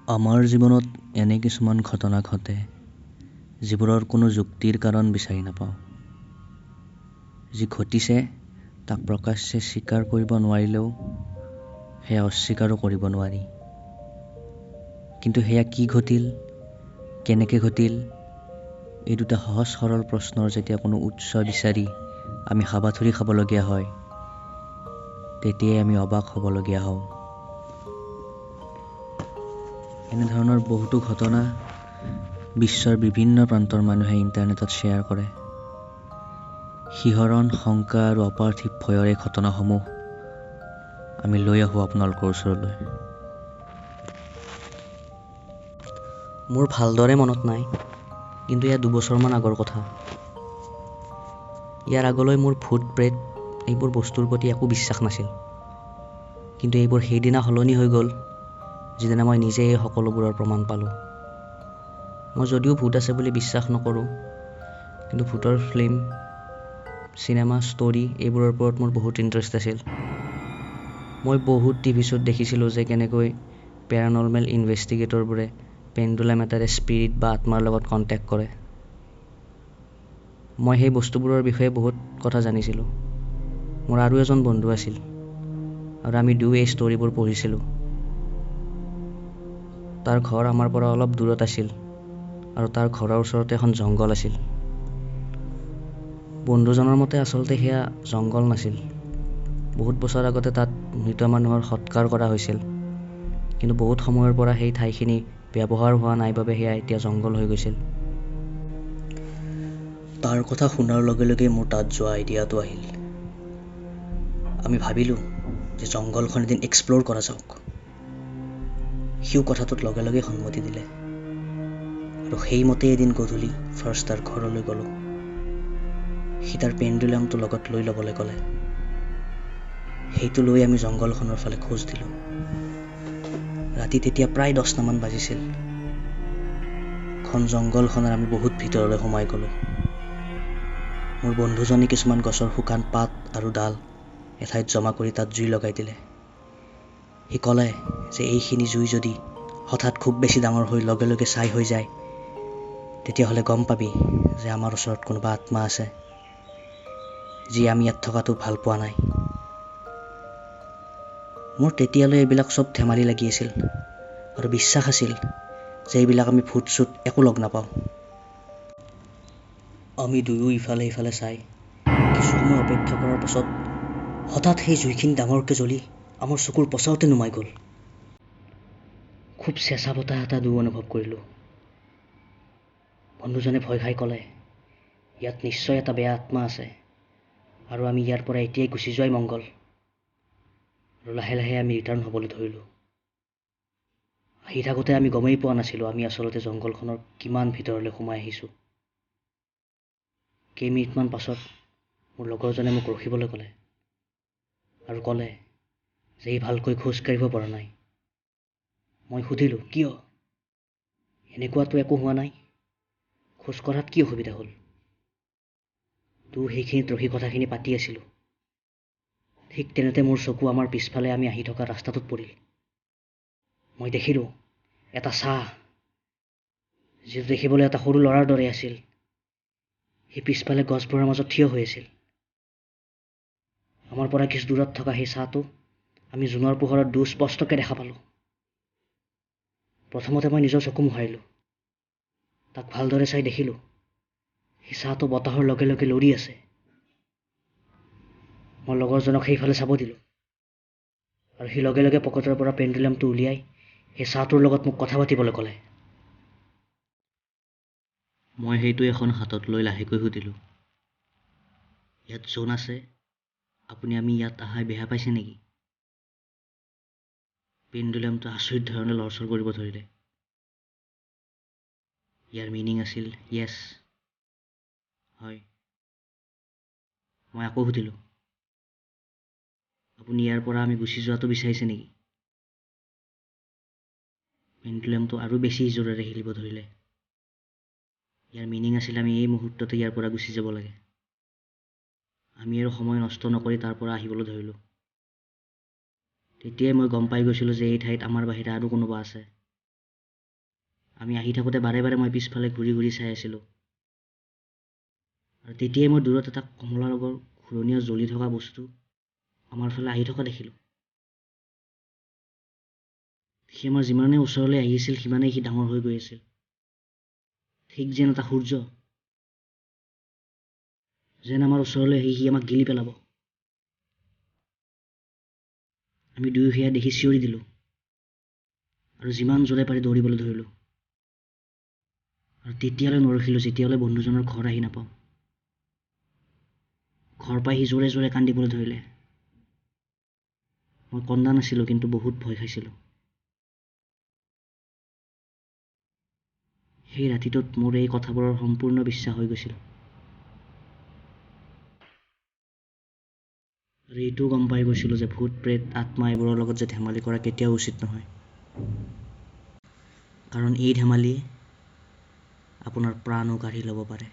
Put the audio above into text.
আমাৰ জীৱনত এনে কিছুমান ঘটনা ঘটে যিবোৰৰ কোনো যুক্তিৰ কাৰণ বিচাৰি নাপাওঁ। যি ঘটিছে তাক প্ৰকাশ্যে স্বীকাৰ কৰিব নোৱাৰিলেও সেয়া অস্বীকাৰো কৰিব নোৱাৰি। কিন্তু সেয়া কি ঘটিল, কেনেকৈ ঘটিল, এই দুটা সহজ সৰল প্ৰশ্নৰ যেতিয়া কোনো উৎস বিচাৰি আমি হাবাথুৰি খাবলগীয়া হয়, তেতিয়াই আমি অবাক হ'বলগীয়া হওঁ। এনেধৰণৰ বহুতো ঘটনা বিশ্বৰ বিভিন্ন প্ৰান্তৰ মানুহে ইণ্টাৰনেটত শ্বেয়াৰ কৰে। শিহৰণ, শংকা আৰু অপাৰ্থিৱ ভয়ৰ এই ঘটনাসমূহ আমি লৈ আহোঁ আপোনালোকৰ ওচৰলৈ। মোৰ ভালদৰে মনত নাই, কিন্তু এয়া 2 বছৰমান আগৰ কথা। ইয়াৰ আগলৈ মোৰ ভূত প্ৰেত এইবোৰ বস্তুৰ প্ৰতি একো বিশ্বাস নাছিল। কিন্তু এইবোৰ সেইদিনা সলনি হৈ গ'ল যিদিনা মই নিজে এই সকলোবোৰৰ প্ৰমাণ পালোঁ। মই যদিও ভূত আছে বুলি বিশ্বাস নকৰোঁ, কিন্তু ভূতৰ ফিল্ম, চিনেমা, ষ্টৰী এইবোৰৰ ওপৰত মোৰ বহুত ইণ্টাৰেষ্ট আছিল। মই বহুত টিভি শ্ব'ত দেখিছিলোঁ যে কেনেকৈ পেৰানৰ্মেল ইনভেষ্টিগেটৰবোৰে পেণ্ডুলাম এটাৰে স্পিৰিট বা আত্মাৰ লগত কণ্টেক্ট কৰে। মই সেই বস্তুবোৰৰ বিষয়ে বহুত কথা জানিছিলোঁ। মোৰ আৰু এজন বন্ধু আছিল আৰু আমি দুয়ো এই ষ্টৰীবোৰ পঢ়িছিলোঁ। তাৰ ঘৰ আমাৰ পৰা অলপ দূৰত আছিল আৰু তাৰ ঘৰৰ ওচৰতে এখন জংঘল আছিল। বন্ধুজনৰ মতে আচলতে সেয়া জংঘল নাছিল। বহুত বছৰ আগতে তাত মৃত মানুহৰ সৎকাৰ কৰা হৈছিল, কিন্তু বহুত সময়ৰ পৰা সেই ঠাইখিনি ব্যৱহাৰ হোৱা নাই বাবে সেয়া এতিয়া জংঘল হৈ গৈছিল। তাৰ কথা শুনাৰ লগে লগে মোৰ তাত যোৱা আইডিয়াটো আহিল। আমি ভাবিলোঁ যে জংঘলখন এদিন এক্সপ্ল'ৰ কৰা যাওক। সিও কথাটোত লগে লগে সন্মতি দিলে আৰু সেইমতে এদিন গধূলি ফাৰ্ষ্ট তাৰ ঘৰলৈ গ'লোঁ। সি তাৰ পেণ্ডুলামটো লগত লৈ ল'বলৈ ক'লে। সেইটো লৈ আমি জংঘলখনৰ ফালে খোজ দিলোঁ। ৰাতি তেতিয়া প্ৰায় 10টামান বাজিছিল। ঘন জংঘলখনৰ আমি বহুত ভিতৰলৈ সোমাই গ'লোঁ। মোৰ বন্ধুজনে কিছুমান গছৰ শুকান পাত আৰু ডাল এঠাইত জমা কৰি তাত জুই লগাই দিলে। সি ক'লে যে এইখিনি জুই যদি হঠাৎ খুব বেছি ডাঙৰ হৈ লগে লগে ছাই হৈ যায়, তেতিয়াহ'লে গম পাবি যে আমাৰ ওচৰত কোনোবা আত্মা আছে, যি আমি ইয়াত থকাটো ভাল পোৱা নাই। মোৰ তেতিয়ালৈ এইবিলাক চব ধেমালি লাগি আছিল আৰু বিশ্বাস আছিল যে এইবিলাক আমি ভূত চুত একো লগ নাপাওঁ। আমি দুয়ো ইফালে সিফালে চাই কিছু সময় অপেক্ষা কৰাৰ পাছত হঠাৎ সেই জুইখিনি ডাঙৰকৈ জ্বলি আমাৰ চকুৰ পচাওঁতে নুমাই গ'ল। খুব চেঁচা বতাহ এটা দুয়ো অনুভৱ কৰিলোঁ। বন্ধুজনে ভয় খাই ক'লে, ইয়াত নিশ্চয় এটা বেয়া আত্মা আছে আৰু আমি ইয়াৰ পৰা এতিয়াই গুচি যোৱাই মংগল। আৰু লাহে লাহে আমি ৰিটাৰ্ণ হ'বলৈ ধৰিলোঁ। আহি থাকোঁতে আমি গমেই পোৱা নাছিলোঁ আমি আচলতে জংঘলখনৰ কিমান ভিতৰলৈ সোমাই আহিছোঁ। কেইমিনিটমান পাছত মোৰ লগৰজনে মোক ৰখিবলৈ ক'লে আৰু ক'লে যে ই ভালকৈ খোজ কাঢ়িব পৰা নাই। মই সুধিলোঁ, কিয়? এনেকুৱাতো একো হোৱা নাই, খোজ কঢ়াত কি অসুবিধা হ'ল? সেইখিনিত ৰখি কথাখিনি পাতি আছিলোঁ। ঠিক তেনেতে মোৰ চকু আমাৰ পিছফালে আমি আহি থকা ৰাস্তাটোত পৰিল। মই দেখিলোঁ এটা ছাঁ, যিটো দেখিবলৈ এটা সৰু ল'ৰাৰ দৰে আছিল। সি পিছফালে গছবোৰৰ মাজত থিয় হৈ আছিল। আমাৰ পৰা কিছু দূৰত থকা সেই ছাঁটো আমি জোনৰ পোহৰত স্পষ্টকৈ দেখা পালোঁ। প্ৰথমতে মই নিজৰ চকু মোহাৰিলোঁ। তাক ভালদৰে চাই দেখিলোঁ সেই ছাঁটো বতাহৰ লগে লগে লৰি আছে। মই লগৰজনক সেইফালে চাব দিলোঁ আৰু সি লগে লগে পকেটৰ পৰা পেণ্ডুলামটো উলিয়াই সেই ছাঁটোৰ লগত মোক কথা পাতিবলৈ ক'লে। মই সেইটো এখন হাতত লৈ লাহেকৈ সুধিলোঁ, ইয়াত জোন আছে, আপুনি আমি ইয়াত আহাই বেয়া পাইছে নেকি? পেণ্ডুলামটো আচৰিত ধৰণে লৰচৰ কৰিব ধৰিলে। ইয়াৰ মিনিং আছিল য়েছ, হয়। মই আকৌ সুধিলোঁ, আপুনি ইয়াৰ পৰা আমি গুচি যোৱাটো বিচাৰিছে নেকি? পেণ্ডুলামটো আৰু বেছি জোৰেৰে হিলিব ধৰিলে। ইয়াৰ মিনিং আছিল আমি এই মুহূৰ্ততে ইয়াৰ পৰা গুচি যাব লাগে। আমি আৰু সময় নষ্ট নকৰি তাৰ পৰা আহিবলৈ ধৰিলোঁ। তেতিয়াই মই গম পাই গৈছিলোঁ যে এই ঠাইত আমাৰ বাহিৰে আৰু কোনোবা আছে। আমি আহি থাকোঁতে বাৰে বাৰে মই পিছফালে ঘূৰি ঘূৰি চাই আছিলোঁ। আৰু তেতিয়াই মই দূৰত এটা কমলা ৰঙৰ ঘূৰণীয়া জ্বলি থকা বস্তু আমাৰ ফালে আহি থকা দেখিলোঁ। সি আমাৰ যিমানেই ওচৰলৈ আহিছিল সিমানেই সি ডাঙৰ হৈ গৈ আছিল, ঠিক যেন এটা সূৰ্য, যেন আমাৰ ওচৰলৈ আহি সি আমাক গিলি পেলাব। আমি দুয়ো সেয়া দেখি চিঞৰি দিলোঁ আৰু যিমান জোৰে পাৰি দৌৰিবলৈ ধৰিলোঁ। আৰু তেতিয়ালৈ নৰখিলোঁ যেতিয়ালৈ বন্ধুজনৰ ঘৰ আহি নাপাওঁ। ঘৰ পাই সি জোৰে জোৰে কান্দিবলৈ ধৰিলে। মই কন্দা নাছিলোঁ, কিন্তু বহুত ভয় খাইছিলোঁ। সেই ৰাতিটোত মোৰ এই কথাবোৰৰ সম্পূৰ্ণ বিশ্বাস হৈ গৈছিল। আৰু এইটোও গম পাই গৈছিলোঁ যে ভূত প্ৰেত আত্মা এইবোৰৰ লগত যে ধেমালি কৰা কেতিয়াও উচিত নহয়, কাৰণ এই ধেমালিয়ে আপোনাৰ প্ৰাণো কাঢ়ি ল'ব পাৰে।